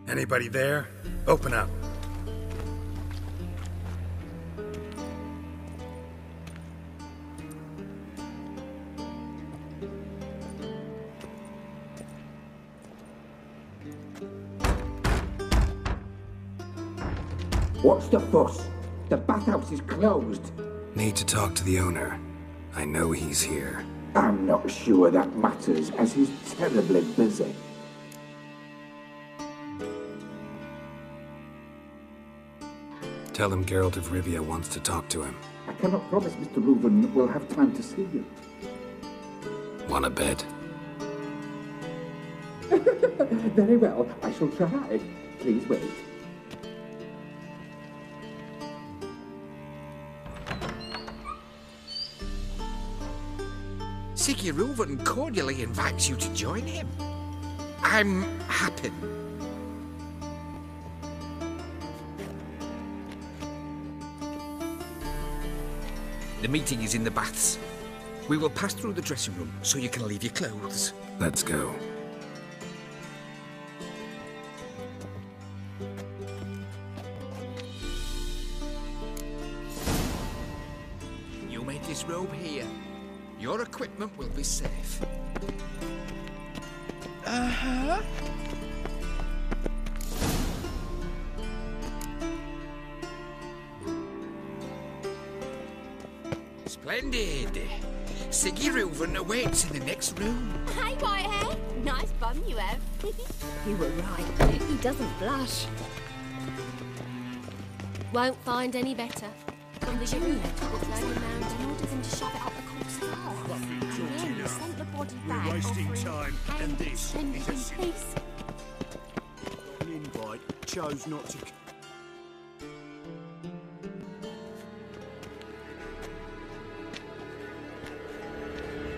Anybody there? Open up. What's the fuss? The bathhouse is closed. Need to talk to the owner. I know he's here. I'm not sure that matters, as he's terribly busy. Tell him Geralt of Rivia wants to talk to him. I cannot promise Mr. Reuven will have time to see you. Want a bed? Very well, I shall try. Please wait. Reuven cordially invites you to join him. I'm happy. The meeting is in the baths. We will pass through the dressing room so you can leave your clothes. Let's go. You made this robe here. Your equipment will be safe. Uh-huh. Splendid. Reuven awaits in the next room. Hi, Whitehead. Nice bum you have. You were right. He doesn't blush. Won't find any better. From the Jaruna to the Flowing Mound in order them to shove it up the corpse's arse. And then sent the body back. We're wasting time, and this is a sin. Peace. An invite chose not to.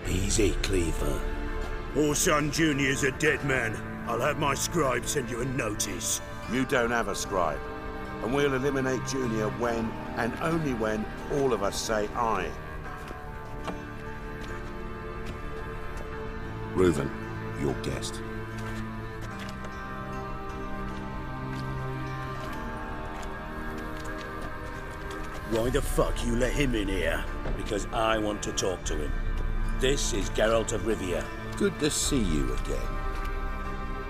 Easy, Cleaver. Orson Jr.'s a dead man. I'll have my scribe send you a notice. You don't have a scribe. And we'll eliminate Junior when, and only when, all of us say aye. Reuven, your guest. Why the fuck you let him in here? Because I want to talk to him. This is Geralt of Rivia. Good to see you again.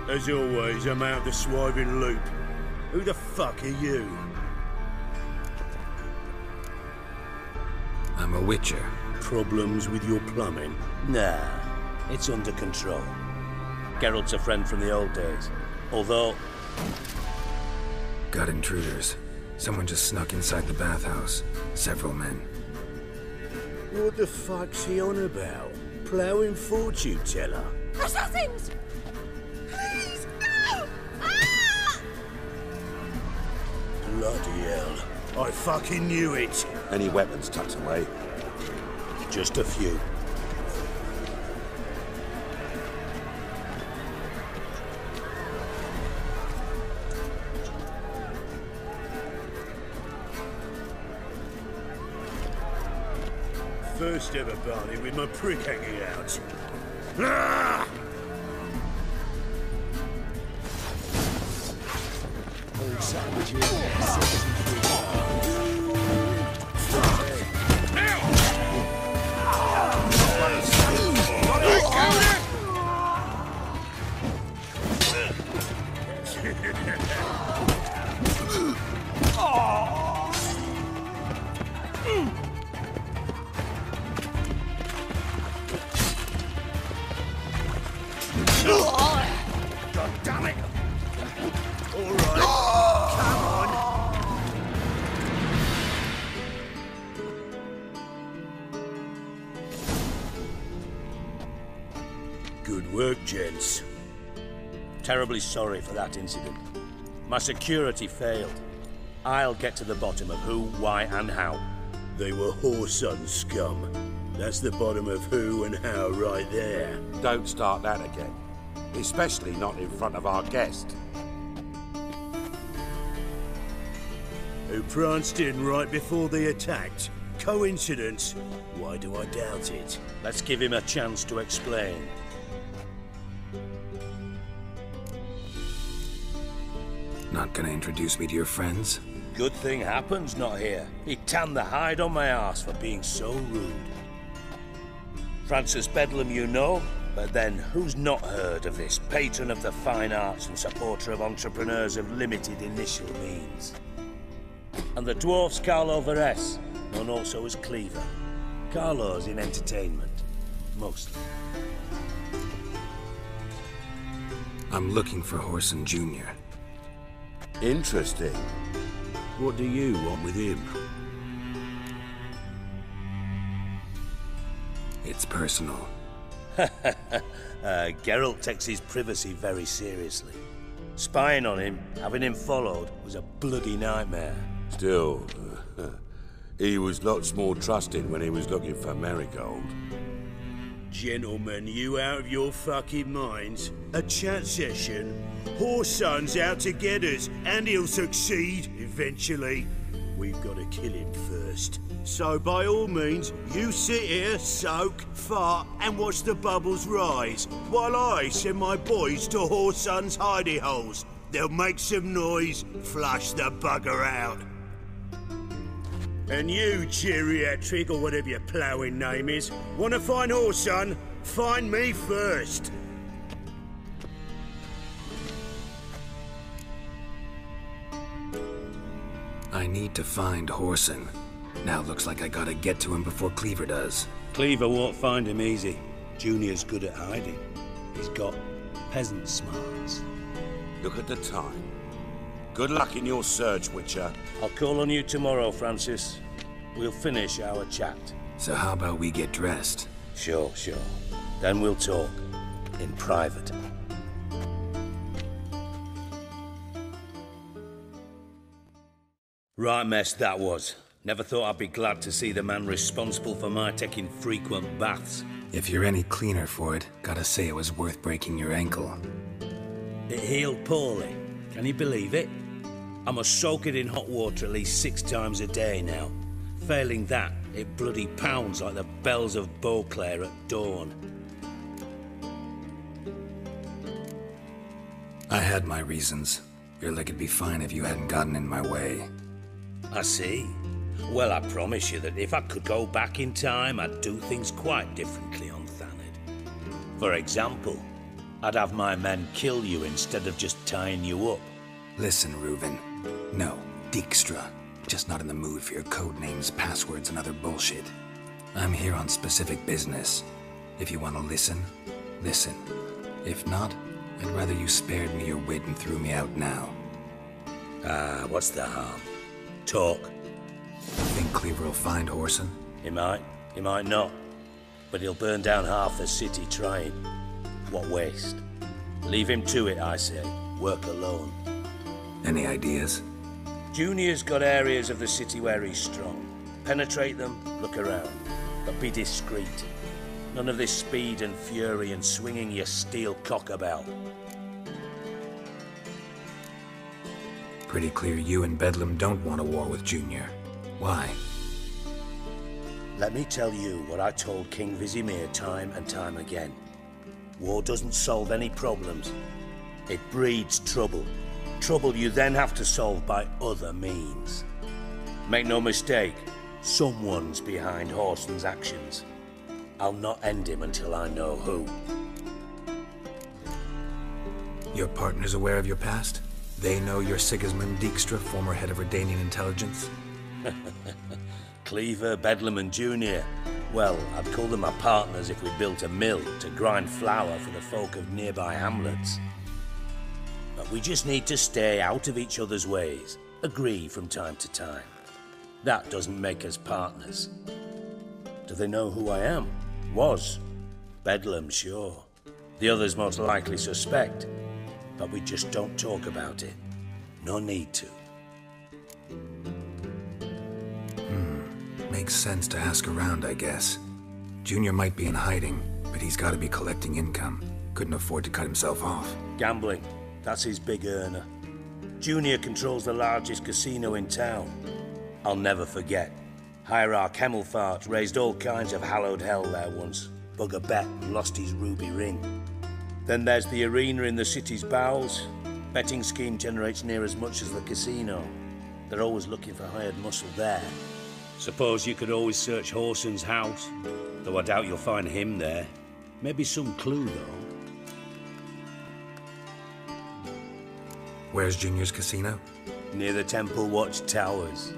As always, I'm out the swiving loop. Who the fuck are you? I'm a witcher. Problems with your plumbing? Nah, it's under control. Geralt's a friend from the old days. Although... Got intruders. Someone just snuck inside the bathhouse. Several men. What the fuck's he on about? Ploughing fortune teller? Assassins! Please, no! Ah! Bloody hell. I fucking knew it. Any weapons tucked away? Just a few. First ever party with my prick hanging out. Ah! God damn it! All right, come on. Good work, gents. Terribly sorry for that incident. My security failed. I'll get to the bottom of who, why, and how. They were whoreson scum. That's the bottom of who and how right there. Don't start that again. Especially not in front of our guest. Who pranced in right before they attacked. Coincidence? Why do I doubt it? Let's give him a chance to explain. Not gonna introduce me to your friends? Good thing happens not here. He tanned the hide on my arse for being so rude. Francis Bedlam you know, but then who's not heard of this patron of the fine arts and supporter of entrepreneurs of limited initial means? And the dwarf's Carlo Veres, known also as Cleaver. Carlo's in entertainment, mostly. I'm looking for Horson Jr. Interesting. What do you want with him? It's personal. Geralt takes his privacy very seriously. Spying on him, having him followed, was a bloody nightmare. Still, he was lots more trusted when he was looking for Marigold. Gentlemen, you out of your fucking minds? A chat session? Whoreson's out to get us, and he'll succeed, eventually. We've got to kill him first. So by all means, you sit here, soak, fart, and watch the bubbles rise, while I send my boys to Whoreson's hidey holes. They'll make some noise, flush the bugger out. And you, geriatric, or whatever your ploughing name is, want to find Whoreson? Find me first. I need to find Horson. Now looks like I gotta get to him before Cleaver does. Cleaver won't find him easy. Junior's good at hiding. He's got peasant smarts. Look at the time. Good luck in your search, Witcher. I'll call on you tomorrow, Francis. We'll finish our chat. So how about we get dressed? Sure. Then we'll talk. In private. Right mess that was. Never thought I'd be glad to see the man responsible for my taking frequent baths. If you're any cleaner for it, gotta say it was worth breaking your ankle. It healed poorly. Can you believe it? I must soak it in hot water at least 6 times a day now. Failing that, it bloody pounds like the bells of Beauclair at dawn. I had my reasons. Your leg would be fine if you hadn't gotten in my way. I see. Well, I promise you that if I could go back in time, I'd do things quite differently on Thanedd. For example, I'd have my men kill you instead of just tying you up. Listen, Reuven. No, Dijkstra. Just not in the mood for your code names, passwords, and other bullshit. I'm here on specific business. If you want to listen, listen. If not, I'd rather you spared me your wit and threw me out now. What's the harm? Talk. Think Cleaver will find Horson? He might not. But he'll burn down half the city trying. What waste. Leave him to it, I say. Work alone. Any ideas? Junior's got areas of the city where he's strong. Penetrate them, look around. But be discreet. None of this speed and fury and swinging your steel cock about. Pretty clear you and Bedlam don't want a war with Junior. Why? Let me tell you what I told King Vizimir time and time again. War doesn't solve any problems. It breeds trouble. Trouble you then have to solve by other means. Make no mistake, someone's behind Horson's actions. I'll not end him until I know who. Your partner's aware of your past? They know you're Sigismund Dijkstra, former head of Redanian intelligence? Cleaver, Bedlam and Junior. Well, I'd call them my partners if we built a mill to grind flour for the folk of nearby hamlets. But we just need to stay out of each other's ways, agree from time to time. That doesn't make us partners. Do they know who I am? Was. Bedlam, sure. The others most likely suspect. But we just don't talk about it. No need to. Makes sense to ask around, I guess. Junior might be in hiding, but he's got to be collecting income. Couldn't afford to cut himself off. Gambling. That's his big earner. Junior controls the largest casino in town. I'll never forget. Hierarch Hemmelfart raised all kinds of hallowed hell there once. Bugger bet and lost his ruby ring. Then there's the arena in the city's bowels. Betting scheme generates near as much as the casino. They're always looking for hired muscle there. Suppose you could always search Horson's house, though I doubt you'll find him there. Maybe some clue, though. Where's Junior's casino? Near the Temple Watch Towers.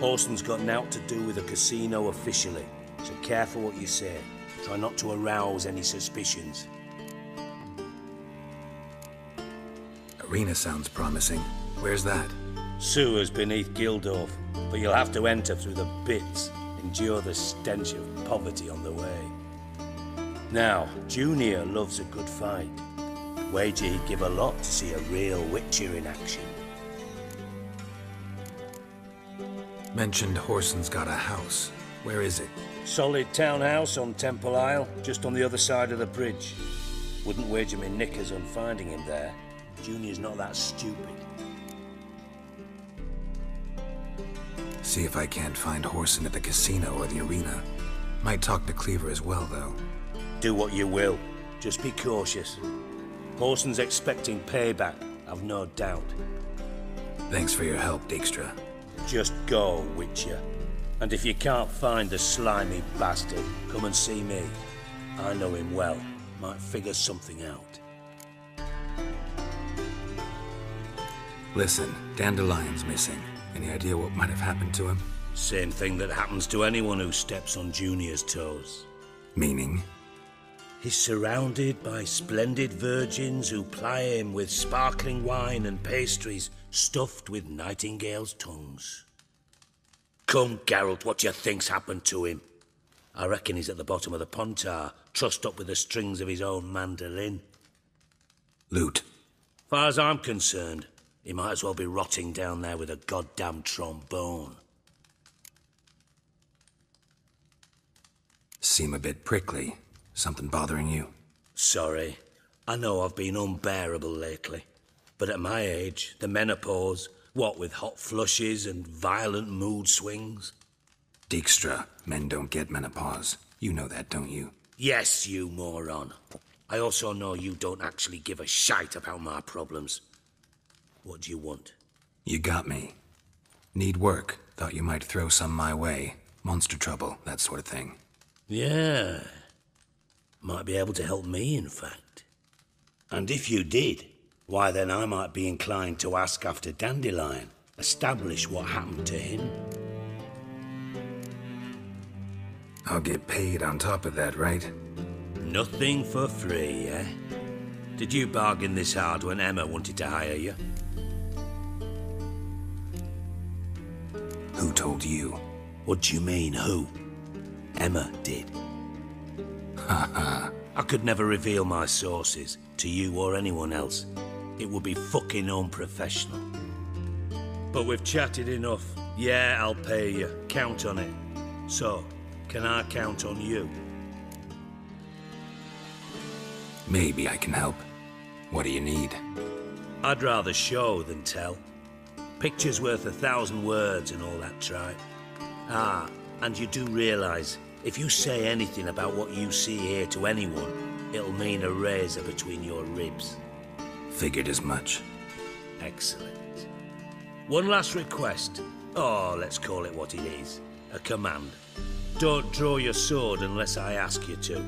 Horson's got naught to do with the casino officially, so careful what you say. Try not to arouse any suspicions. Arena sounds promising. Where's that? Sewers beneath Gildorf, but you'll have to enter through the pits, endure the stench of poverty on the way. Now, Junior loves a good fight. Wager he'd give a lot to see a real Witcher in action. Mentioned Horson's got a house. Where is it? Solid townhouse on Temple Isle, just on the other side of the bridge. Wouldn't wager me knickers on finding him there. Junior's not that stupid. See if I can't find Horson at the casino or the arena. Might talk to Cleaver as well, though. Do what you will. Just be cautious. Horson's expecting payback, I've no doubt. Thanks for your help, Dijkstra. Just go, Witcher. And if you can't find the slimy bastard, come and see me. I know him well. Might figure something out. Listen, Dandelion's missing. Any idea what might have happened to him? Same thing that happens to anyone who steps on Junior's toes. Meaning? He's surrounded by splendid virgins who ply him with sparkling wine and pastries stuffed with nightingales' tongues. Come, Geralt, what do you think's happened to him? I reckon he's at the bottom of the Pontar, trussed up with the strings of his own mandolin. Loot. Far as I'm concerned, he might as well be rotting down there with a goddamn trombone. Seem a bit prickly. Something bothering you? Sorry. I know I've been unbearable lately. But at my age, the menopause, what with hot flushes and violent mood swings? Dijkstra, men don't get menopause. You know that, don't you? Yes, you moron. I also know you don't actually give a shite about my problems. What do you want? You got me. Need work. Thought you might throw some my way. Monster trouble, that sort of thing. Yeah. Might be able to help me, in fact. And if you did, why then I might be inclined to ask after Dandelion. Establish what happened to him. I'll get paid on top of that, right? Nothing for free, eh? Did you bargain this hard when Emma wanted to hire you? Who told you? What do you mean, who? Emma did. I could never reveal my sources, to you or anyone else. It would be fucking unprofessional. But we've chatted enough. Yeah, I'll pay you. Count on it. So, can I count on you? Maybe I can help. What do you need? I'd rather show than tell. Picture's worth 1,000 words and all that tripe. Ah, and you do realise, if you say anything about what you see here to anyone, it'll mean a razor between your ribs. Figured as much. Excellent. One last request. Oh, let's call it what it is. A command. Don't draw your sword unless I ask you to.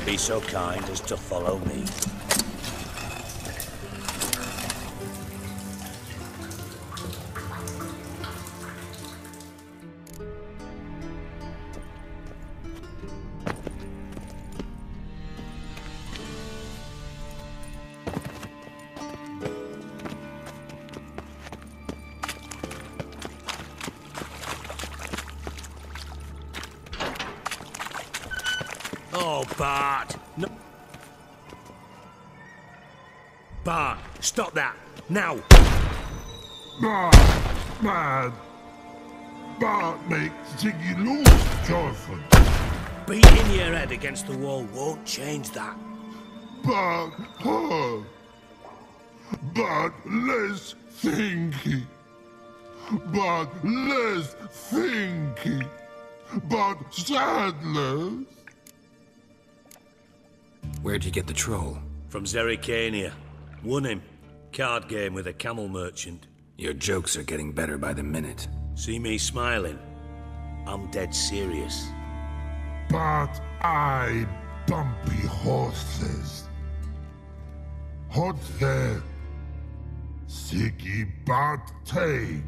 Be so kind as to follow me. Oh, Bart! No. Bart, stop that! Now! Bad makes Ziggy lose, Jorfen. Beating your head against the wall won't change that. But less thinky. But sadless. Where'd you get the troll? From Zerrikania. Won him. Card game with a camel merchant. Your jokes are getting better by the minute. See me smiling? I'm dead serious. But I bumpy horses. Hot there. Siggy but take.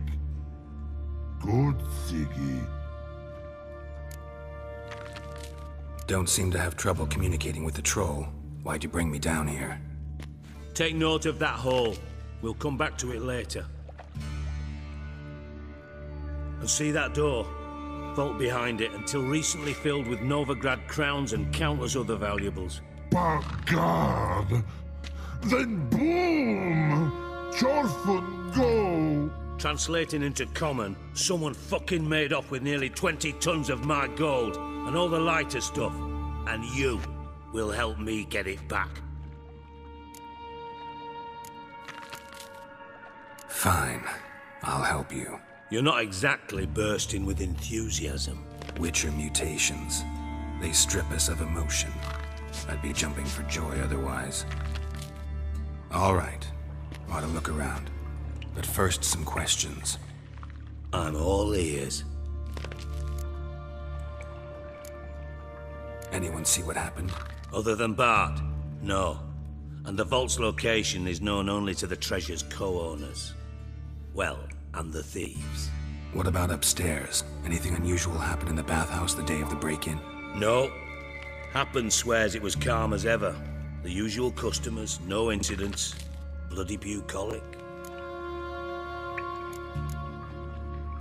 Good Siggy. Don't seem to have trouble communicating with the troll. Why'd you bring me down here? Take note of that hole. We'll come back to it later. And see that door? Vault behind it, until recently filled with Novigrad crowns and countless other valuables. But God! Then boom! Jorfen go! Translating into common, someone fucking made off with nearly 20 tons of my gold, and all the lighter stuff. And you will help me get it back. Fine. I'll help you. You're not exactly bursting with enthusiasm. Witcher mutations. They strip us of emotion. I'd be jumping for joy otherwise. All right. Ought to look around. But first, some questions. I'm all ears. Anyone see what happened? Other than Bart? No. And the vault's location is known only to the treasure's co-owners. Well, and the thieves. What about upstairs? Anything unusual happen in the bathhouse the day of the break-in? No. Happen swears it was calm as ever. The usual customers, no incidents. Bloody bucolic.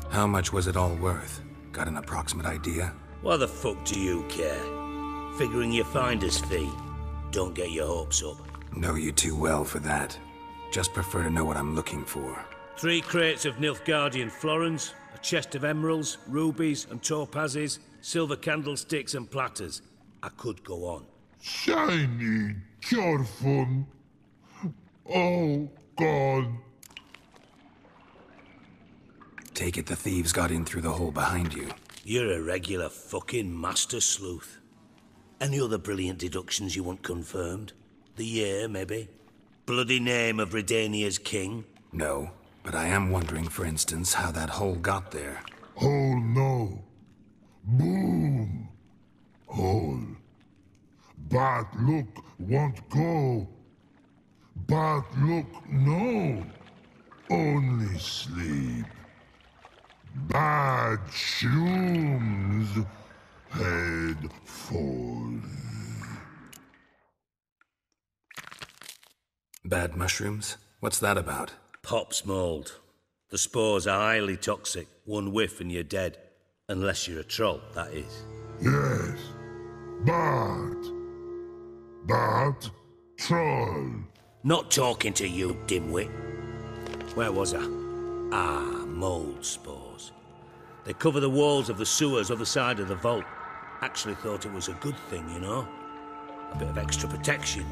How much was it all worth? Got an approximate idea? Why the fuck do you care? Figuring your finder's fee. Don't get your hopes up. Know you too well for that. Just prefer to know what I'm looking for. 3 crates of Nilfgaardian florins, a chest of emeralds, rubies and topazes, silver candlesticks and platters. I could go on. Shiny Jorfen. Oh, God. Take it the thieves got in through the hole behind you. You're a regular fucking master sleuth. Any other brilliant deductions you want confirmed? The year, maybe? Bloody name of Redania's king? No, but I am wondering, for instance, how that hole got there. Hole no. Boom. Hole. But look won't go. But look no. Only sleep. Bad shrooms. Head falls. Bad mushrooms? What's that about? Pop's mold. The spores are highly toxic. One whiff and you're dead. Unless you're a troll, that is. Yes. But troll. Not talking to you, dimwit. Where was I? Ah, mold spores. They cover the walls of the sewers other side of the vault. Actually thought it was a good thing, you know? A bit of extra protection.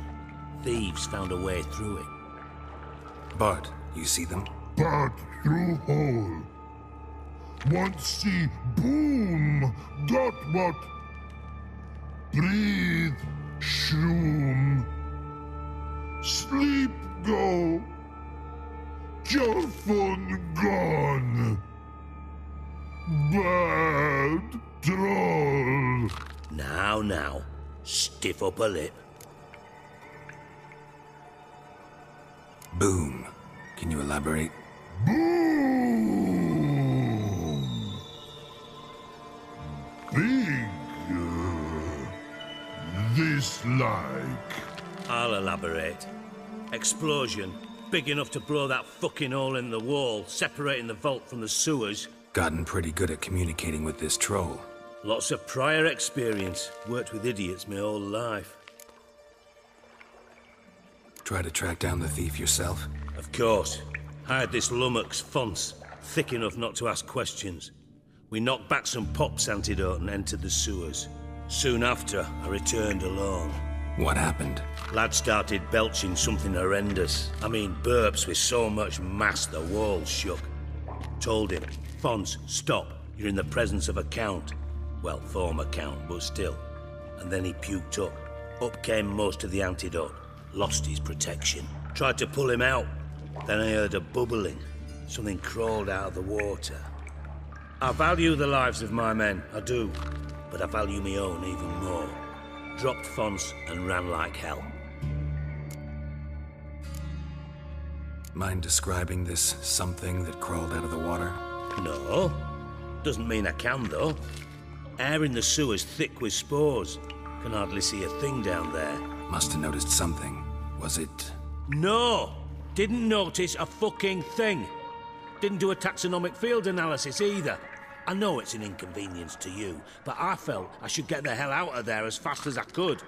Thieves found a way through it. Bart, you see them? But through hole. Once see boom. Got what? Breathe. Shroom. Sleep go. Jorfen gone. Bad troll. Now. Stiff up a lip. Boom. Can you elaborate? Boom. Big. This like. I'll elaborate. Explosion. Big enough to blow that fucking hole in the wall, separating the vault from the sewers. Gotten pretty good at communicating with this troll. Lots of prior experience. Worked with idiots my whole life. Try to track down the thief yourself? Of course. I had this lummox fonce, thick enough not to ask questions. We knocked back some Pop's antidote and entered the sewers. Soon after, I returned alone. What happened? Lad started belching something horrendous. I mean, burps with so much mass the walls shook. Told him, Fonz, stop. You're in the presence of a count. Well, former count, but still. And then he puked up. Up came most of the antidote. Lost his protection. Tried to pull him out. Then I heard a bubbling. Something crawled out of the water. I value the lives of my men, I do. But I value my own even more. Dropped Fonz and ran like hell. Mind describing this something that crawled out of the water? No. Doesn't mean I can, though. Air in the sewer's thick with spores. Can hardly see a thing down there. Must have noticed something. Was it... No! Didn't notice a fucking thing. Didn't do a taxonomic field analysis either. I know it's an inconvenience to you, but I felt I should get the hell out of there as fast as I could.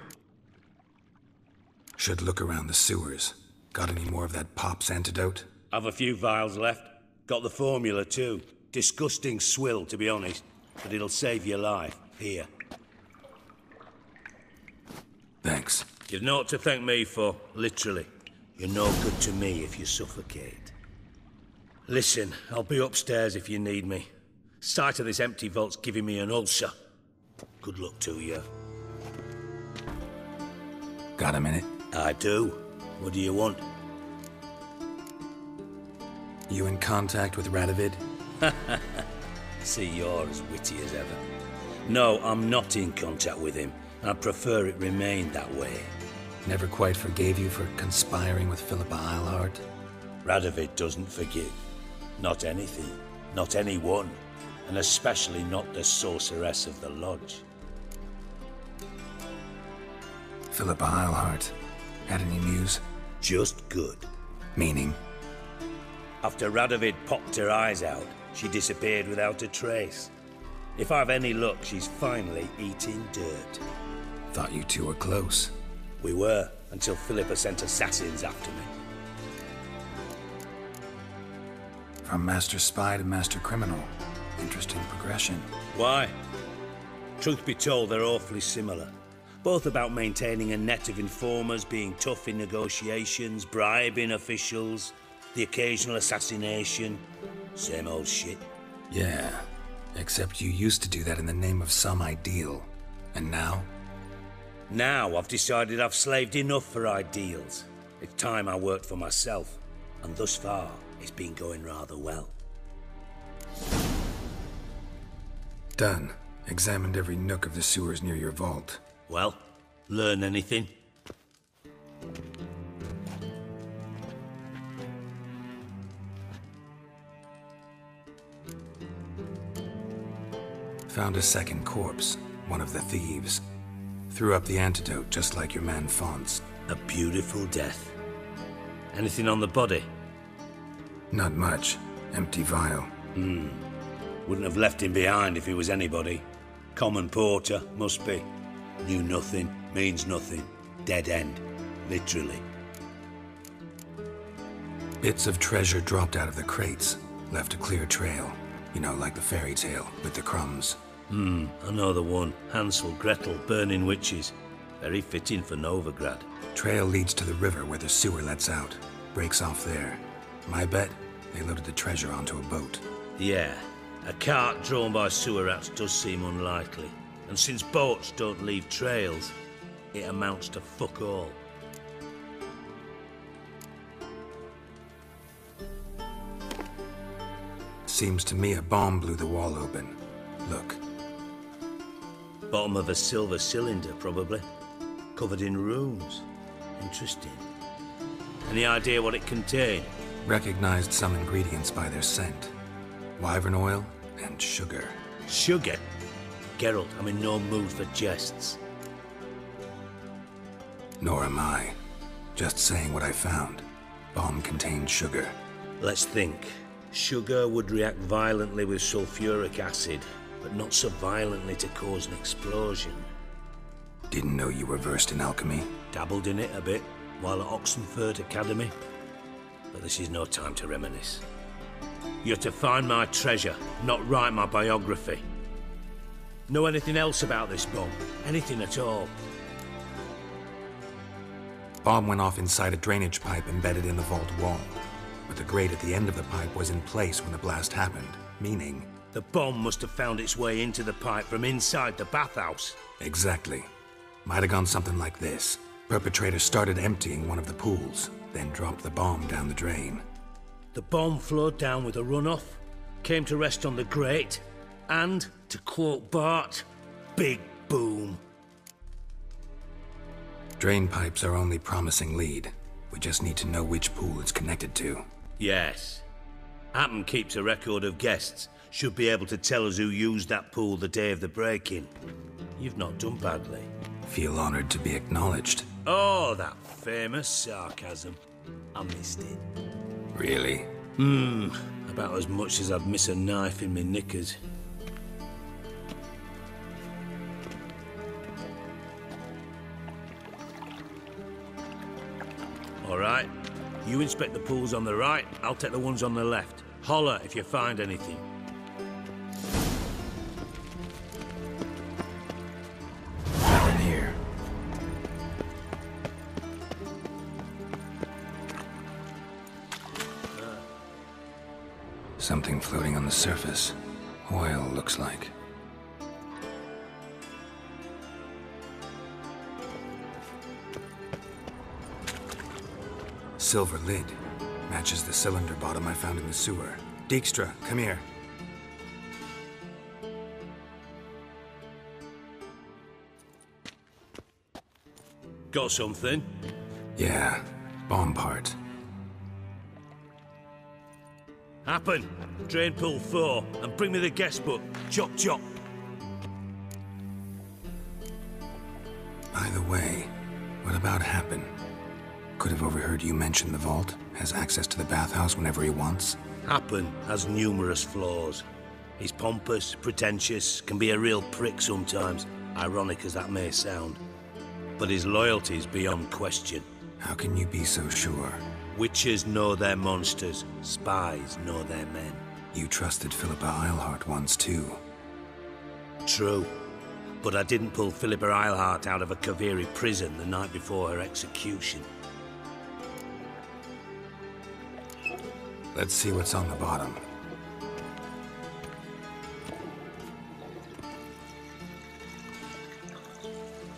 Should look around the sewers. Got any more of that Pop's antidote? I've a few vials left. Got the formula too. Disgusting swill, to be honest. But it'll save your life. Here. Thanks. You've naught to thank me for, literally. You're no good to me if you suffocate. Listen, I'll be upstairs if you need me. Sight of this empty vault's giving me an ulcer. Good luck to you. Got a minute? I do. What do you want? You in contact with Radovid? See, you're as witty as ever. No, I'm not in contact with him. I'd prefer it remained that way. Never quite forgave you for conspiring with Philippa Eilhart? Radovid doesn't forgive. Not anything. Not anyone. And especially not the sorceress of the lodge. Philippa Eilhart. Had any news? Just good. Meaning? After Radovid popped her eyes out, she disappeared without a trace. If I've any luck, she's finally eating dirt. Thought you two were close. We were, until Philippa sent assassins after me. From master spy to master criminal. Interesting progression. Why? Truth be told, they're awfully similar. Both about maintaining a net of informers, being tough in negotiations, bribing officials, the occasional assassination. Same old shit. Yeah, except you used to do that in the name of some ideal. And now? Now I've decided I've slaved enough for ideals. It's time I worked for myself. And thus far, it's been going rather well. Done. Examined every nook of the sewers near your vault. Well, learn anything? Found a second corpse, one of the thieves. Threw up the antidote just like your man Fonz. A beautiful death. Anything on the body? Not much. Empty vial. Wouldn't have left him behind if he was anybody. Common porter, must be. Knew nothing, means nothing. Dead end. Literally. Bits of treasure dropped out of the crates. Left a clear trail. You know, like the fairy tale, with the crumbs. I know the one. Hansel, Gretel, burning witches. Very fitting for Novigrad. Trail leads to the river where the sewer lets out. Breaks off there. My bet, they loaded the treasure onto a boat. Yeah. A cart drawn by sewer rats does seem unlikely. And since boats don't leave trails, it amounts to fuck all. Seems to me a bomb blew the wall open. Look. Bottom of a silver cylinder, probably. Covered in runes. Interesting. Any idea what it contained? Recognized some ingredients by their scent. Wyvern oil and sugar. Sugar? Geralt, I'm in no mood for jests. Nor am I. Just saying what I found. Bomb contained sugar. Let's think. Sugar would react violently with sulfuric acid, but not so violently to cause an explosion. Didn't know you were versed in alchemy. Dabbled in it a bit while at Oxenford Academy. But this is no time to reminisce. You're to find my treasure, not write my biography. Know anything else about this bomb? Anything at all? Bomb went off inside a drainage pipe embedded in the vault wall. But the grate at the end of the pipe was in place when the blast happened, meaning... The bomb must have found its way into the pipe from inside the bathhouse. Exactly. Might have gone something like this. Perpetrator started emptying one of the pools, then dropped the bomb down the drain. The bomb flowed down with a runoff, came to rest on the grate, and, to quote Bart, big boom. Drain pipes are only promising lead. We just need to know which pool it's connected to. Yes. Happen keeps a record of guests. Should be able to tell us who used that pool the day of the break-in. You've not done badly. Feel honored to be acknowledged. Oh, that famous sarcasm. I missed it. Really? About as much as I'd miss a knife in me knickers. All right. You inspect the pools on the right, I'll take the ones on the left. Holler if you find anything. Nothing here. Something floating on the surface. Oil, looks like. Silver lid. Matches the cylinder bottom I found in the sewer. Dijkstra, come here. Got something? Yeah, bomb part. Happen. Drain pool 4, and bring me the guest book. Chop chop. By the way, what about Happen? Could have overheard you mention the vault. Has access to the bathhouse whenever he wants. Happen has numerous flaws. He's pompous, pretentious, can be a real prick sometimes, ironic as that may sound. But his loyalty's beyond question. How can you be so sure? Witches know their monsters, spies know their men. You trusted Philippa Eilhart once too. True. But I didn't pull Philippa Eilhart out of a Kaviri prison the night before her execution. Let's see what's on the bottom.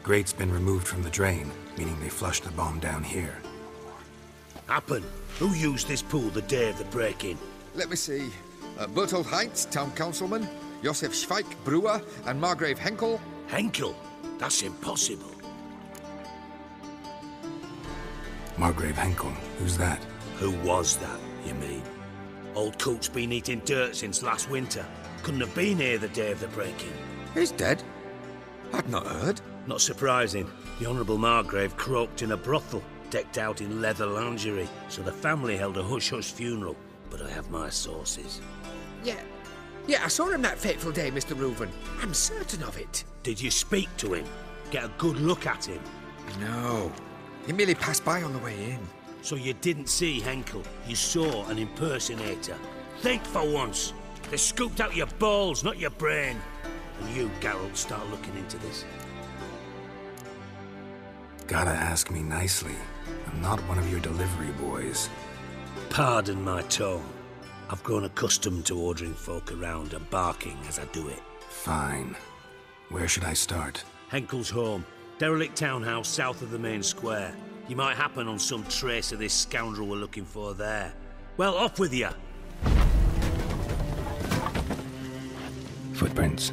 Grate's been removed from the drain, meaning they flushed the bomb down here. Happen. Who used this pool the day of the break-in? Let me see. Bertold Heinz, town councilman, Josef Schweik, brewer, and Margrave Henkel. Henkel? That's impossible. Margrave Henkel? Who's that? Who was that, you mean? Old coot's been eating dirt since last winter. Couldn't have been here the day of the break-in. He's dead? I'd not heard. Not surprising. The Honourable Margrave croaked in a brothel, decked out in leather lingerie, so the family held a hush-hush funeral. But I have my sources. Yeah, I saw him that fateful day, Mr. Reuven. I'm certain of it. Did you speak to him? Get a good look at him? No. He merely passed by on the way in. So you didn't see Henkel. You saw an impersonator. Think for once. They scooped out your balls, not your brain. And you, Geralt, start looking into this. Gotta ask me nicely. I'm not one of your delivery boys. Pardon my tone. I've grown accustomed to ordering folk around and barking as I do it. Fine. Where should I start? Henkel's home. Derelict townhouse south of the main square. You might happen on some trace of this scoundrel we're looking for there. Well, off with you! Footprints.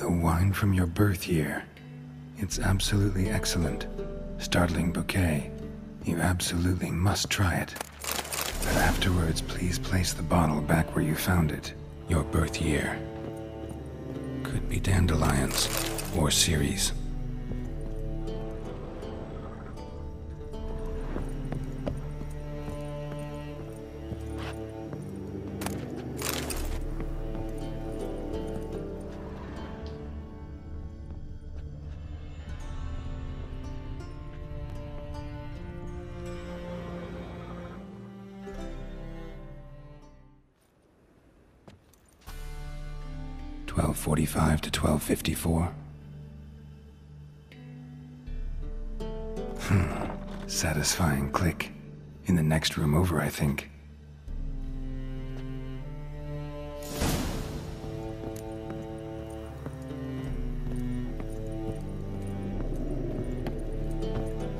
The wine from your birth year. It's absolutely excellent. Startling bouquet. You absolutely must try it. But afterwards, please place the bottle back where you found it. Your birth year. Could be dandelions or Ceres. $12:45 to $12:54. Satisfying click. In the next room over, I think.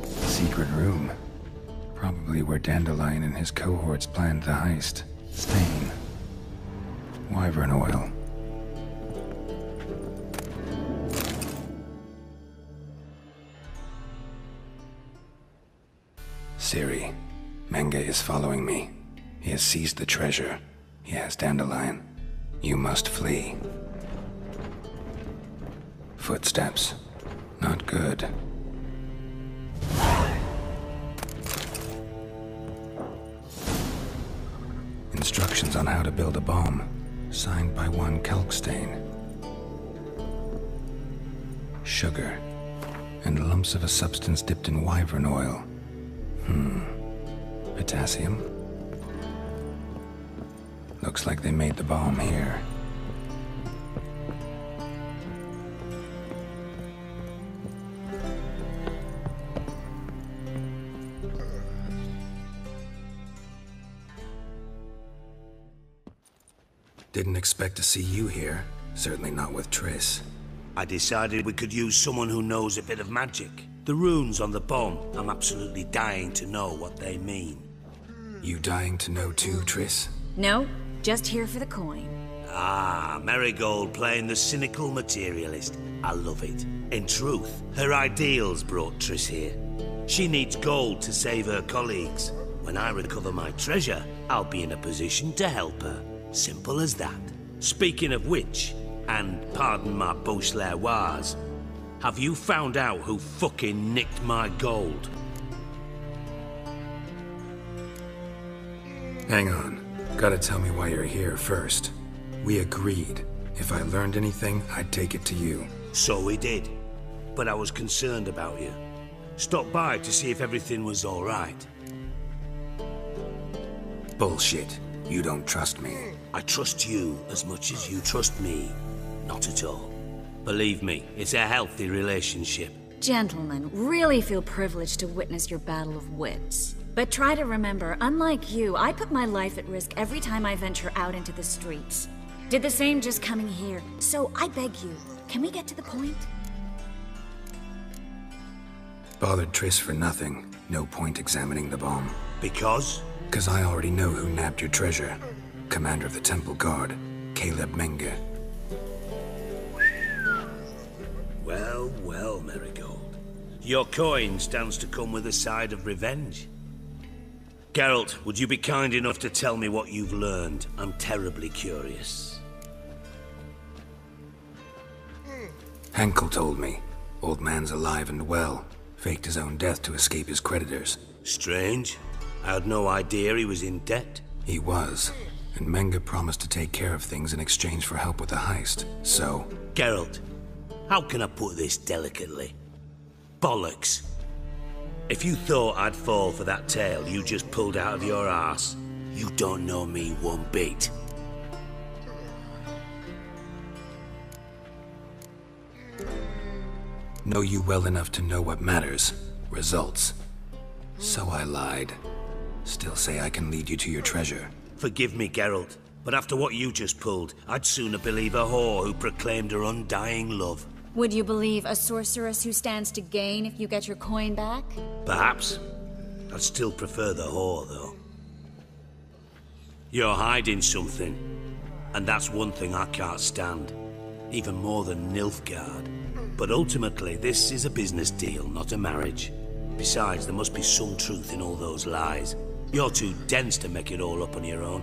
Secret room. Probably where Dandelion and his cohorts planned the heist. Stain. Wyvern oil. Ciri, Menge is following me. He has seized the treasure. He has Dandelion. You must flee. Footsteps. Not good. Instructions on how to build a bomb. Signed by one Kalkstain. Sugar. And lumps of a substance dipped in wyvern oil. Potassium? Looks like they made the bomb here. Didn't expect to see you here. Certainly not with Triss. I decided we could use someone who knows a bit of magic. The runes on the bomb, I'm absolutely dying to know what they mean. You dying to know too, Triss? No, just here for the coin. Ah, Marigold playing the cynical materialist. I love it. In truth, her ideals brought Triss here. She needs gold to save her colleagues. When I recover my treasure, I'll be in a position to help her. Simple as that. Speaking of which, and pardon my Beauclervoise, have you found out who fucking nicked my gold? Hang on. Gotta tell me why you're here first. We agreed. If I learned anything, I'd take it to you. So we did. But I was concerned about you. Stopped by to see if everything was all right. Bullshit. You don't trust me. I trust you as much as you trust me. Not at all. Believe me, it's a healthy relationship. Gentlemen, really feel privileged to witness your battle of wits. But try to remember, unlike you, I put my life at risk every time I venture out into the streets. Did the same just coming here. So I beg you, can we get to the point? Bothered Triss for nothing. No point examining the bomb. Because? 'Cause I already know who nabbed your treasure. Commander of the Temple Guard, Caleb Menge. Well, well, Marigold. Your coin stands to come with a side of revenge. Geralt, would you be kind enough to tell me what you've learned? I'm terribly curious. Henkel told me. Old man's alive and well. Faked his own death to escape his creditors. Strange. I had no idea he was in debt. He was. And Menge promised to take care of things in exchange for help with the heist. So... Geralt, how can I put this delicately? Bollocks. If you thought I'd fall for that tale you just pulled out of your arse, you don't know me one bit. Know you well enough to know what matters. Results. So I lied. Still say I can lead you to your treasure. Forgive me, Geralt, but after what you just pulled, I'd sooner believe a whore who proclaimed her undying love. Would you believe a sorceress who stands to gain if you get your coin back? Perhaps. I'd still prefer the whore, though. You're hiding something, and that's one thing I can't stand. even more than Nilfgaard. But ultimately, this is a business deal, not a marriage. Besides, there must be some truth in all those lies. You're too dense to make it all up on your own.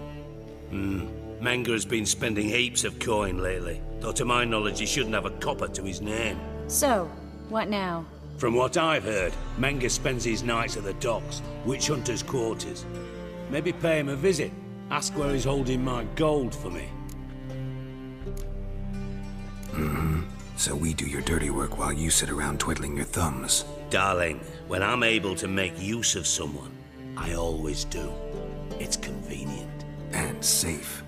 Menga has been spending heaps of coin lately, though to my knowledge he shouldn't have a copper to his name. So, what now? From what I've heard, Menga spends his nights at the docks, witch hunters' quarters. Maybe pay him a visit. Ask where he's holding my gold for me. So we do your dirty work while you sit around twiddling your thumbs. Darling, when I'm able to make use of someone, I always do. It's convenient. And safe.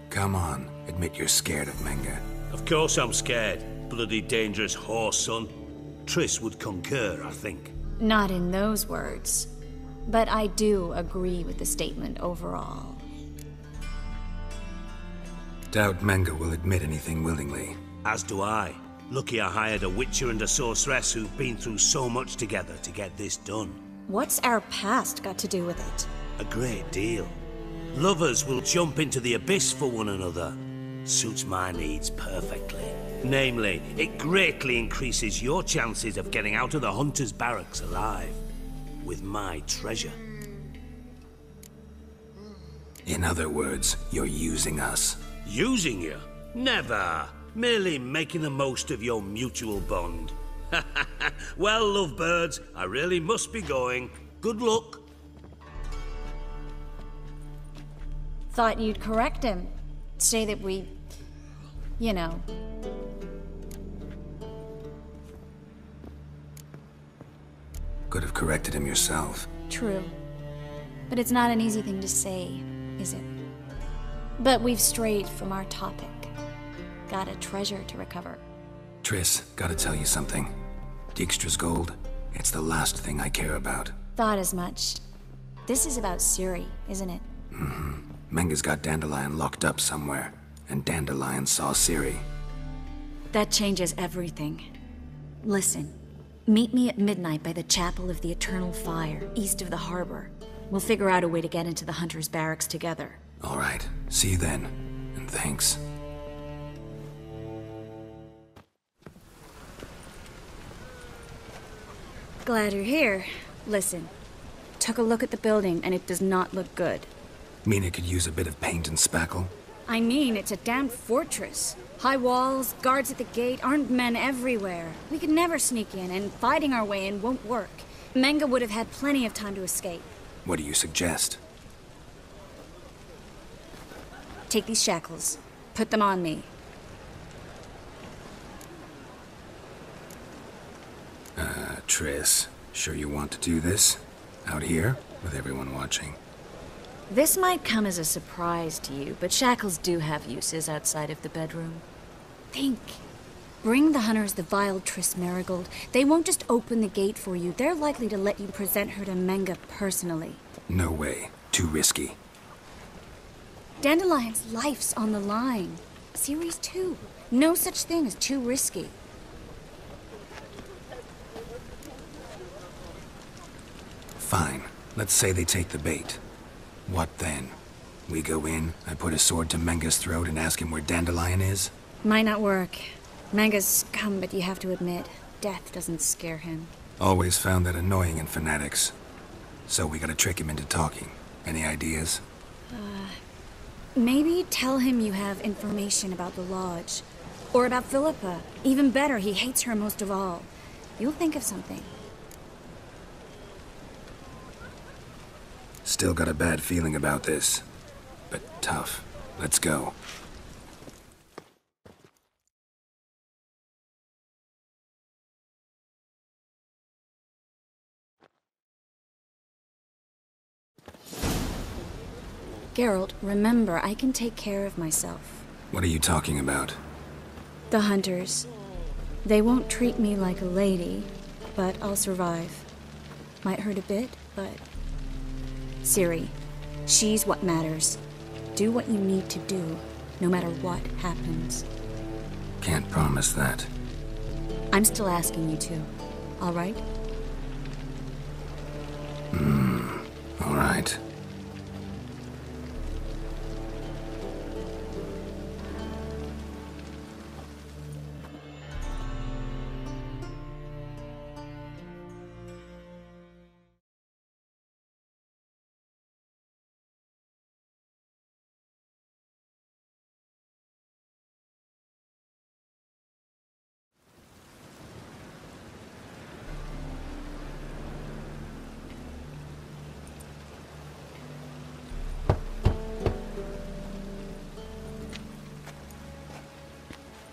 Come on, admit you're scared of Menga. Of course I'm scared. Bloody dangerous horse, son. Triss would concur, I think. Not in those words. But I do agree with the statement overall. Doubt Menga will admit anything willingly. As do I. Lucky I hired a witcher and a sorceress who've been through so much together to get this done. What's our past got to do with it? A great deal. Lovers will jump into the abyss for one another. Suits my needs perfectly. Namely, it greatly increases your chances of getting out of the hunter's barracks alive. With my treasure. In other words, you're using us. Using you? Never. Merely making the most of your mutual bond. Well, lovebirds, I really must be going. Good luck. Thought you'd correct him. Say that we... you know... Could have corrected him yourself. True. But it's not an easy thing to say, is it? But we've strayed from our topic. Got a treasure to recover. Triss, gotta tell you something. Dijkstra's gold, it's the last thing I care about. Thought as much. This is about Ciri, isn't it? Menga's got Dandelion locked up somewhere, and Dandelion saw Ciri. That changes everything. Listen, meet me at midnight by the Chapel of the Eternal Fire, east of the harbor. We'll figure out a way to get into the Hunter's barracks together. All right, see you then, and thanks. Glad you're here. Listen, took a look at the building and it does not look good. Mean it could use a bit of paint and spackle? I mean, it's a damn fortress. High walls, guards at the gate, armed men everywhere. We could never sneak in, and fighting our way in won't work. Menga would have had plenty of time to escape. What do you suggest? Take these shackles. Put them on me. Triss, sure you want to do this? Out here, with everyone watching? This might come as a surprise to you, but shackles do have uses outside of the bedroom. Think. Bring the hunters the vile Triss Marigold. They won't just open the gate for you. They're likely to let you present her to Menga personally. No way. Too risky. Dandelion's life's on the line. Ciri's too. No such thing as too risky. Fine. Let's say they take the bait. What then? We go in, I put a sword to Menga's throat and ask him where Dandelion is? Might not work. Menga's scum, but you have to admit, death doesn't scare him. Always found that annoying in fanatics. So we gotta trick him into talking. Any ideas? Maybe tell him you have information about the Lodge. Or about Philippa. Even better, he hates her most of all. You'll think of something. Still got a bad feeling about this. But tough. Let's go. Geralt, remember, I can take care of myself. What are you talking about? The hunters. They won't treat me like a lady, but I'll survive. Might hurt a bit, but... Ciri, she's what matters. Do what you need to do, no matter what happens. Can't promise that. I'm still asking you to, all right? All right.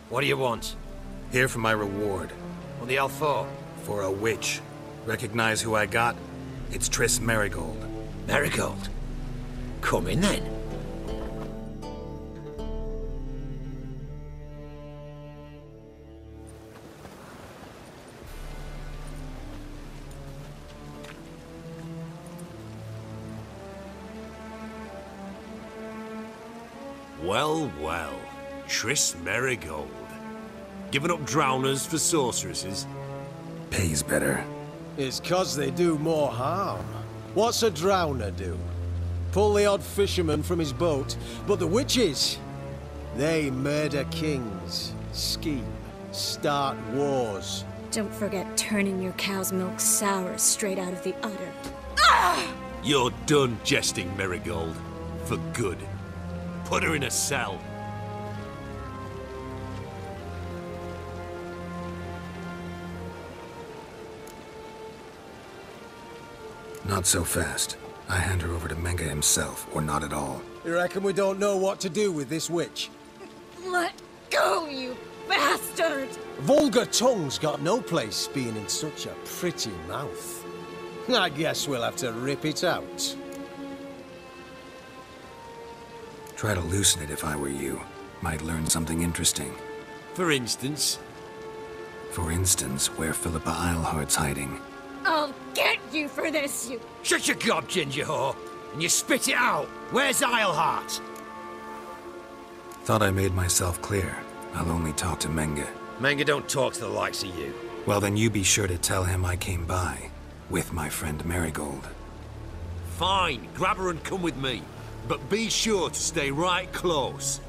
What do you want? Here for my reward. On the L4? For a witch. Recognize who I got? It's Triss Merigold. Merigold? Come in then. Well, well. Triss Merigold. Giving up drowners for sorceresses? Pays better. It's 'cause they do more harm. What's a drowner do? Pull the odd fisherman from his boat. But the witches, they murder kings, scheme, start wars. Don't forget turning your cow's milk sour straight out of the udder. You're done jesting, Merigold. For good. Put her in a cell. Not so fast. I hand her over to Menge himself, or not at all. You reckon we don't know what to do with this witch? Let go, you bastard! Vulgar tongue's got no place being in such a pretty mouth. I guess we'll have to rip it out. Try to loosen it if I were you. Might learn something interesting. For instance? For instance, where Philippa Eilhart's hiding. I'll get you for this, you... Shut your gob, ginger whore, and you spit it out. Where's Eilhart? Thought I made myself clear. I'll only talk to Menge. Menge don't talk to the likes of you. Well, then you be sure to tell him I came by, with my friend Merigold. Fine, grab her and come with me. But be sure to stay right close.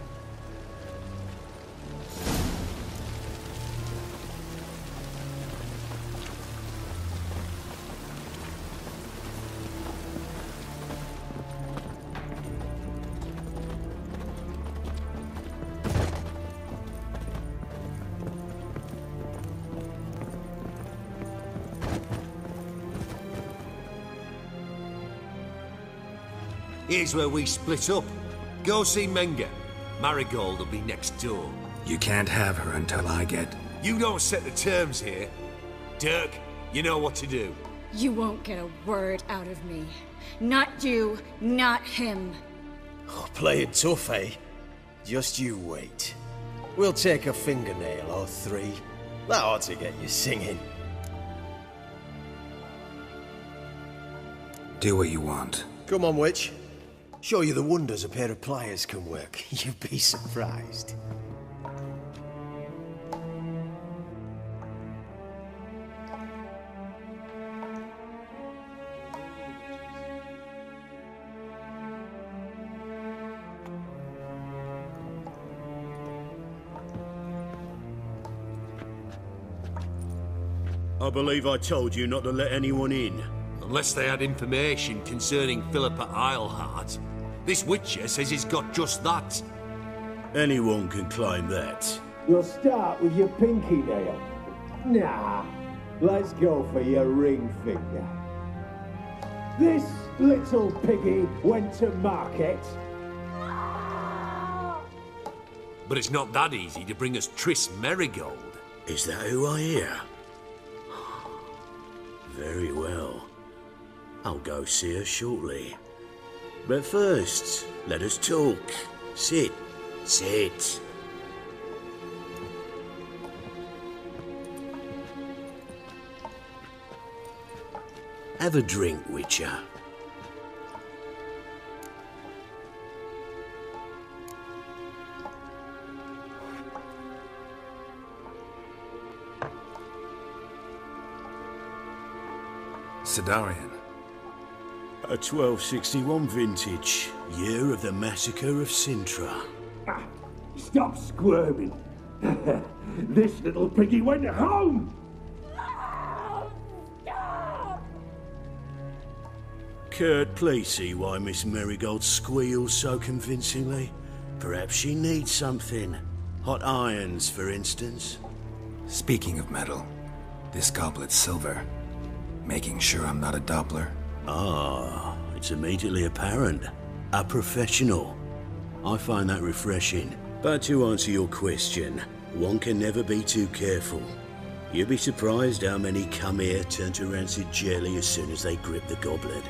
Here's where we split up. Go see Menge. Marigold will be next door. You can't have her until I get... You don't set the terms here. Dirk, you know what to do. You won't get a word out of me. Not you, not him. Oh, play it tough, eh? Just you wait. We'll take a fingernail or three. That ought to get you singing. Do what you want. Come on, witch. Show you the wonders a pair of pliers can work. You'd be surprised. I believe I told you not to let anyone in. Unless they had information concerning Philippa Eilhart. This witcher says he's got just that. Anyone can claim that. You'll start with your pinky nail. Nah, let's go for your ring finger. This little piggy went to market. But it's not that easy to bring us Triss Merigold. Is that who I hear? Very well. I'll go see her shortly. But first, let us talk. Sit. Sit. Have a drink, Witcher. Sidarian. A 1261 vintage, year of the massacre of Sintra. Ah, stop squirming. This little piggy went home. Kurt, please see why Miss Merigold squeals so convincingly. Perhaps she needs something. Hot irons, for instance. Speaking of metal, this goblet's silver. Making sure I'm not a Doppler. Ah, it's immediately apparent. A professional. I find that refreshing. But to answer your question, one can never be too careful. You'd be surprised how many come here turn to rancid jelly as soon as they grip the goblet.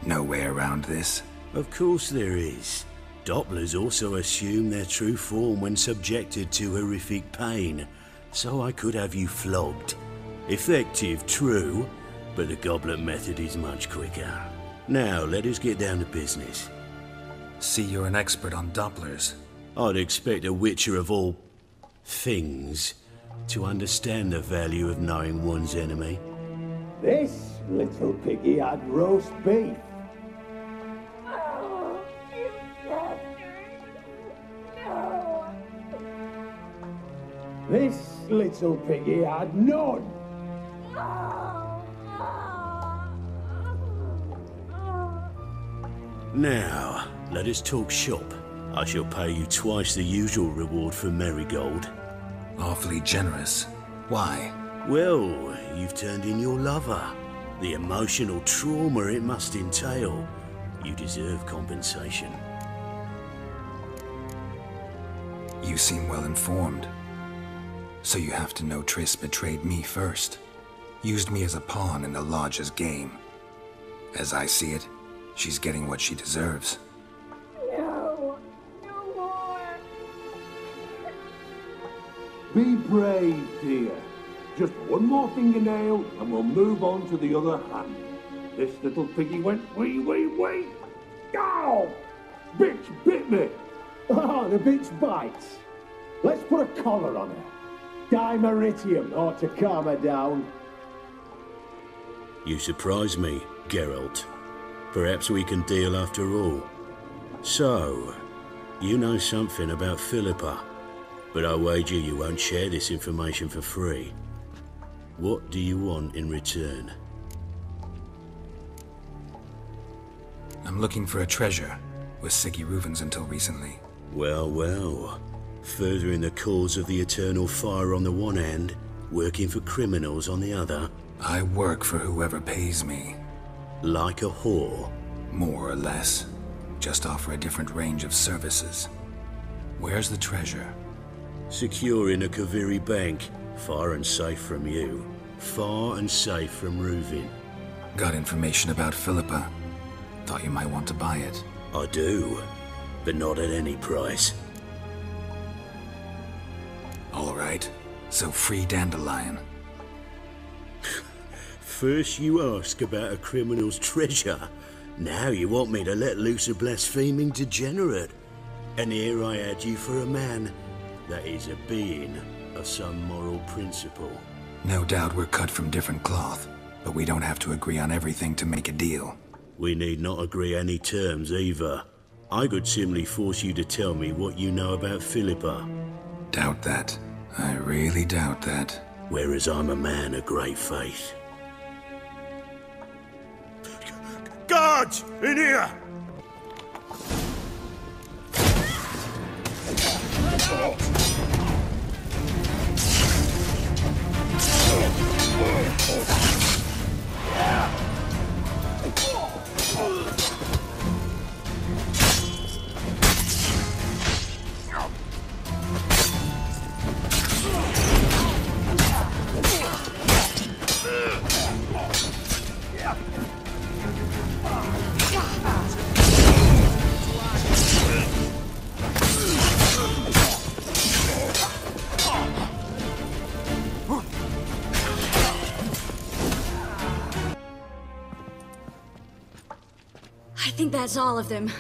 No way around this? Of course there is. Dopplers also assume their true form when subjected to horrific pain, so I could have you flogged. Effective, true, but the goblet method is much quicker. Now, let us get down to business. See, you're an expert on Dopplers. I'd expect a witcher of all things to understand the value of knowing one's enemy. This little piggy had roast beef. This little piggy had none. Now, let us talk shop. I shall pay you twice the usual reward for Marigold. Awfully generous. Why? Well, you've turned in your lover. The emotional trauma it must entail. You deserve compensation. You seem well informed. So you have to know Triss betrayed me first. Used me as a pawn in the Lodge's game. As I see it, she's getting what she deserves. No, no more. Be brave, dear. Just one more fingernail and we'll move on to the other hand. This little piggy went wee. Ow! Bitch bit me. Oh, the bitch bites. Let's put a collar on her. Dimeritium ought to calm her down. You surprise me, Geralt. Perhaps we can deal after all. So, you know something about Philippa, but I wager you won't share this information for free. What do you want in return? I'm looking for a treasure. Was Siggy Reuven's until recently. Well. Furthering the cause of the eternal fire on the one hand, working for criminals on the other. I work for whoever pays me. Like a whore? More or less. Just offer a different range of services. Where's the treasure? Secure in a Kaviri bank. Far and safe from you. Far and safe from Reuven. Got information about Philippa. Thought you might want to buy it. I do, but not at any price. All right, so free Dandelion. First you ask about a criminal's treasure. Now you want me to let loose a blaspheming degenerate. And here I had you for a man that is a being of some moral principle. No doubt we're cut from different cloth, but we don't have to agree on everything to make a deal. We need not agree any terms either. I could simply force you to tell me what you know about Philippa. Doubt that. I really doubt that. Whereas I'm a man of great faith. Guards! In here! I think that's all of them.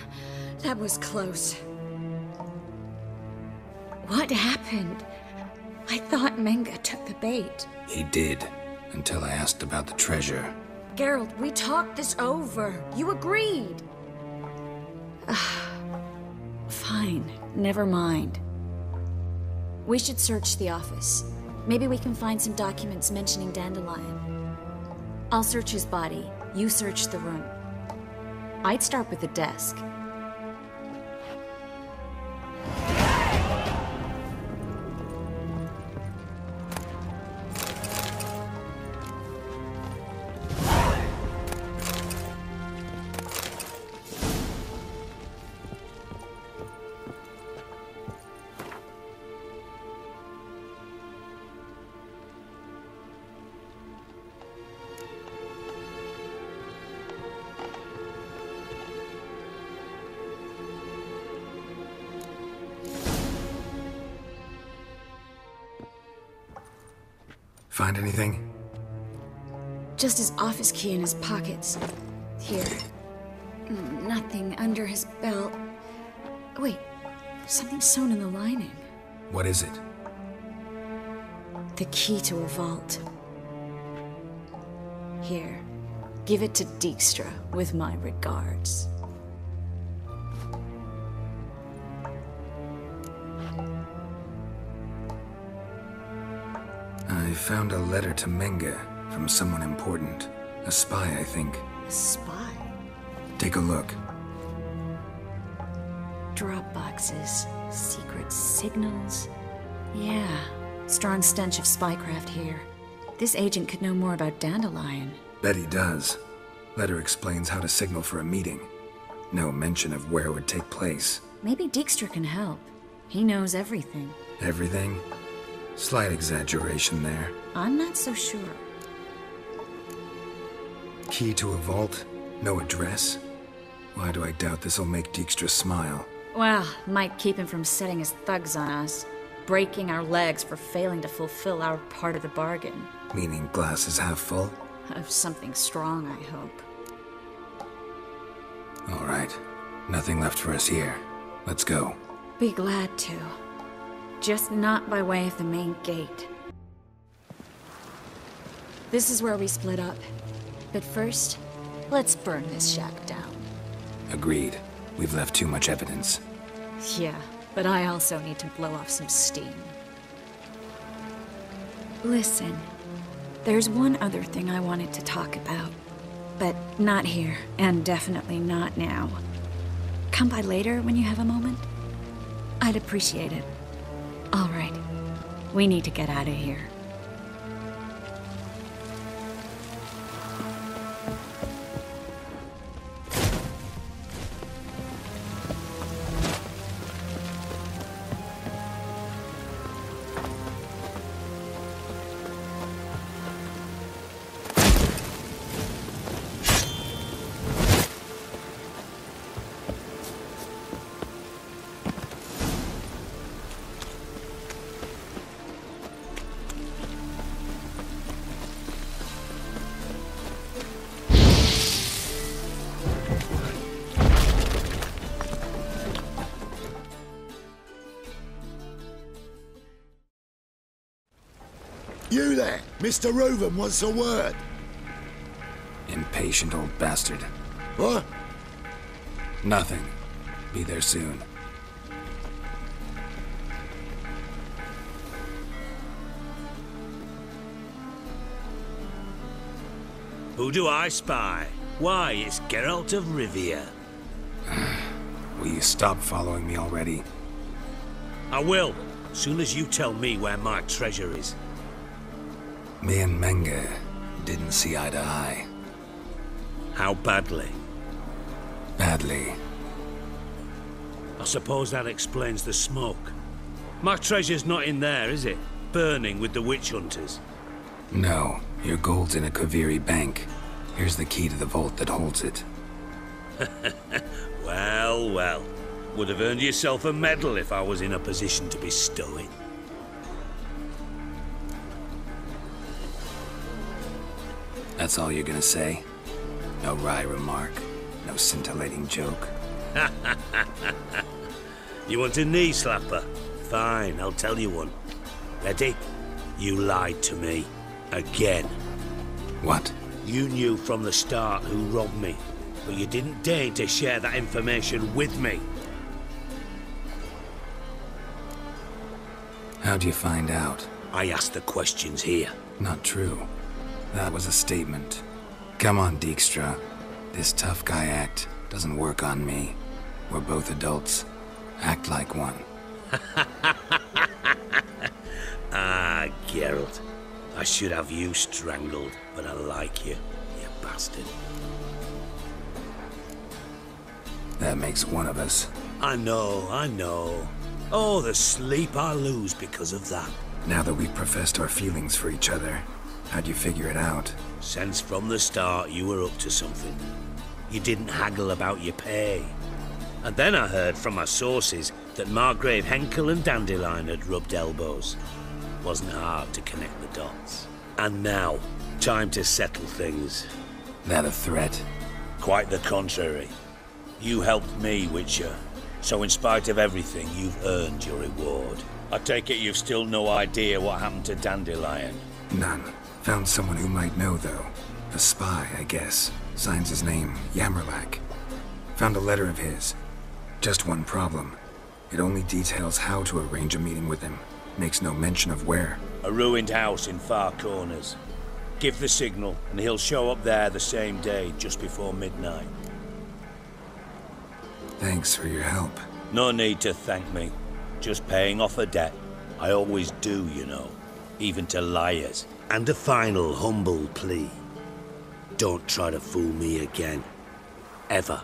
That was close. What happened? I thought Menga took the bait. He did, until I asked about the treasure. Geralt, we talked this over. You agreed. Fine, never mind. We should search the office. Maybe we can find some documents mentioning Dandelion. I'll search his body. You search the room. I'd start with the desk. Find anything? Just his office key in his pockets. Here. Nothing under his belt. Wait, something sewn in the lining. What is it? The key to a vault. Here, give it to Dijkstra with my regards. I found a letter to Menge from someone important. A spy, I think. A spy? Take a look. Drop boxes, secret signals. Yeah, strong stench of spycraft here. This agent could know more about Dandelion. Bet he does. Letter explains how to signal for a meeting. No mention of where it would take place. Maybe Dijkstra can help. He knows everything. Everything? Slight exaggeration there. I'm not so sure. Key to a vault? No address? Why do I doubt this'll make Dijkstra smile? Well, might keep him from setting his thugs on us. Breaking our legs for failing to fulfill our part of the bargain. Meaning glass is half full? Of something strong, I hope. All right. Nothing left for us here. Let's go. Be glad to. Just not by way of the main gate. This is where we split up. But first, let's burn this shack down. Agreed. We've left too much evidence. Yeah, but I also need to blow off some steam. Listen, there's one other thing I wanted to talk about. But not here, and definitely not now. Come by later when you have a moment? I'd appreciate it. All right. We need to get out of here. You there! Mr. Reuven wants a word. Impatient old bastard. What? Nothing. Be there soon. Who do I spy? Why, it's Geralt of Rivia. Will you stop following me already? I will, soon as you tell me where my treasure is. Me and Menge didn't see eye to eye. How badly? Badly. I suppose that explains the smoke. My treasure's not in there, is it? Burning with the witch hunters. No, your gold's in a Kaviri bank. Here's the key to the vault that holds it. Well, well. Would have earned yourself a medal if I was in a position to bestow it. That's all you're gonna say? No wry remark? No scintillating joke? You want a knee slapper? Fine, I'll tell you one. Ready? You lied to me. Again. What? You knew from the start who robbed me, but you didn't deign to share that information with me. How'd you find out? I asked the questions here. Not true. That was a statement. Come on, Dijkstra. This tough guy act doesn't work on me. We're both adults. Act like one. Ah, Geralt. I should have you strangled, but I like you, you bastard. That makes one of us. I know. Oh, the sleep I lose because of that. Now that we've professed our feelings for each other, how'd you figure it out? Since from the start you were up to something. You didn't haggle about your pay. And then I heard from my sources that Margrave Henkel and Dandelion had rubbed elbows. Wasn't hard to connect the dots. And now, time to settle things. That a threat? Quite the contrary. You helped me, Witcher. So in spite of everything, you've earned your reward. I take it you've still no idea what happened to Dandelion? None. Found someone who might know, though. A spy, I guess. Signs his name, Yammerlack. Found a letter of his. Just one problem. It only details how to arrange a meeting with him. Makes no mention of where. A ruined house in Far Corners. Give the signal, and he'll show up there the same day, just before midnight. Thanks for your help. No need to thank me. Just paying off a debt. I always do, you know. Even to liars. And a final humble plea. Don't try to fool me again. Ever.